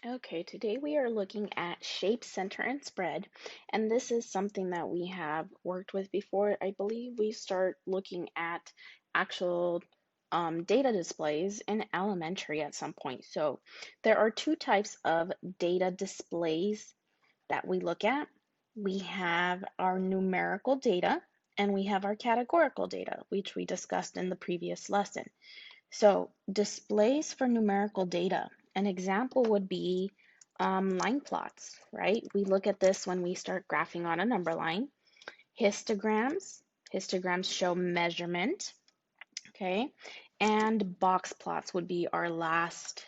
Okay, today we are looking at shape, center, and spread, and this is something that we have worked with before. I believe we start looking at actual data displays in elementary at some point. So there are two types of data displays that we look at. We have our numerical data and we have our categorical data, which we discussed in the previous lesson. So displays for numerical data. An example would be line plots, right? We look at this when we start graphing on a number line. Histograms. Histograms show measurement, okay? And box plots would be our last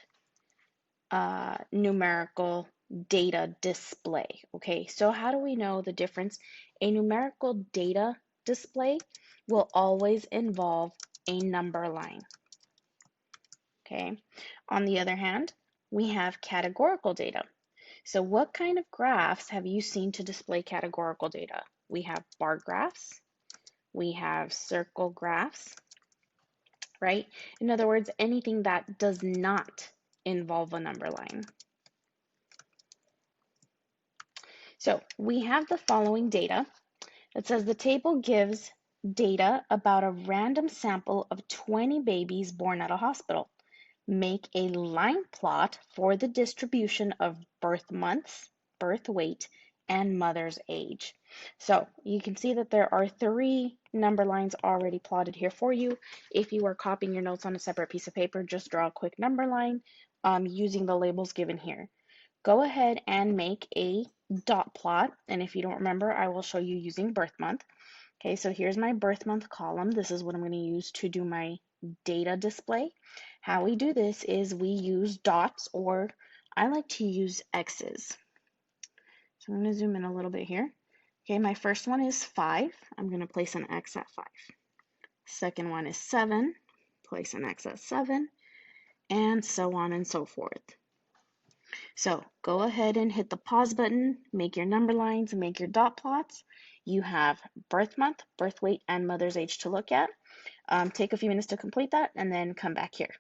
numerical data display, okay? So how do we know the difference? A numerical data display will always involve a number line. Okay. On the other hand, we have categorical data. So what kind of graphs have you seen to display categorical data? We have bar graphs, we have circle graphs, right? In other words, anything that does not involve a number line. So we have the following data. It says the table gives data about a random sample of 20 babies born at a hospital. Make a line plot for the distribution of birth months, birth weight, and mother's age. So you can see that there are 3 number lines already plotted here for you. If you are copying your notes on a separate piece of paper, just draw a quick number line using the labels given here. Go ahead and make a dot plot, and if you don't remember, I will show you using birth month. Okay, so here's my birth month column. This is what I'm going to use to do my data display. How we do this is we use dots, or I like to use X's. So I'm going to zoom in a little bit here. Okay, my first one is 5. I'm going to place an X at 5. Second one is 7. Place an X at 7. And so on and so forth. So go ahead and hit the pause button, make your number lines, make your dot plots. You have birth month, birth weight, and mother's age to look at. Take a few minutes to complete that and then come back here.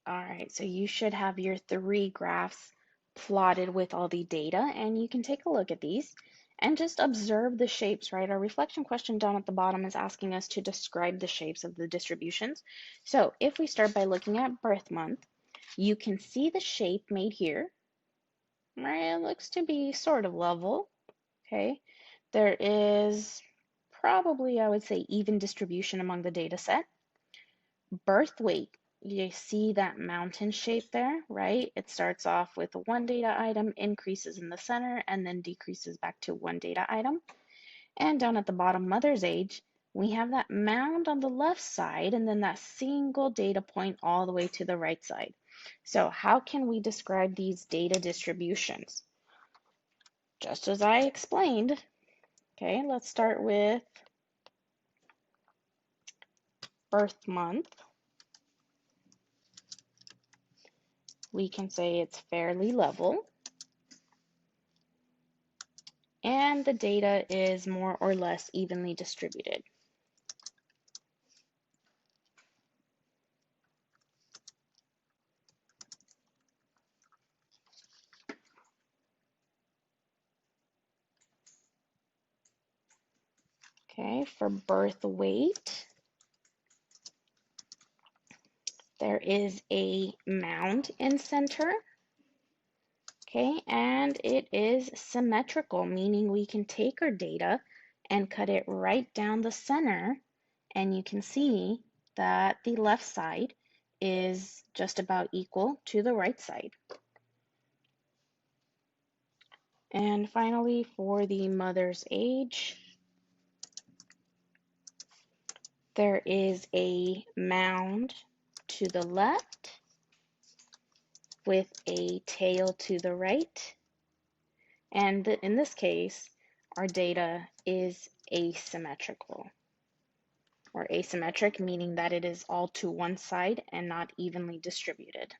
All right, so you should have your 3 graphs plotted with all the data, and you can take a look at these and just observe the shapes, right? Our reflection question down at the bottom is asking us to describe the shapes of the distributions. So if we start by looking at birth month, you can see the shape made here, right? It looks to be sort of level, okay? There is probably, I would say, even distribution among the data set. Birth weight, you see that mountain shape there, right? It starts off with one data item, increases in the center, and then decreases back to one data item. And down at the bottom, mother's age, we have that mound on the left side and then that single data point all the way to the right side. So how can we describe these data distributions? Just as I explained, okay, let's start with birth month. We can say it's fairly level. And the data is more or less evenly distributed. Okay, for birth weight, there is a mound in center. Okay, and it is symmetrical, meaning we can take our data and cut it right down the center, and you can see that the left side is just about equal to the right side. And finally, for the mother's age, there is a mound to the left with a tail to the right. And in this case, our data is asymmetrical, or asymmetric, meaning that it is all to one side and not evenly distributed.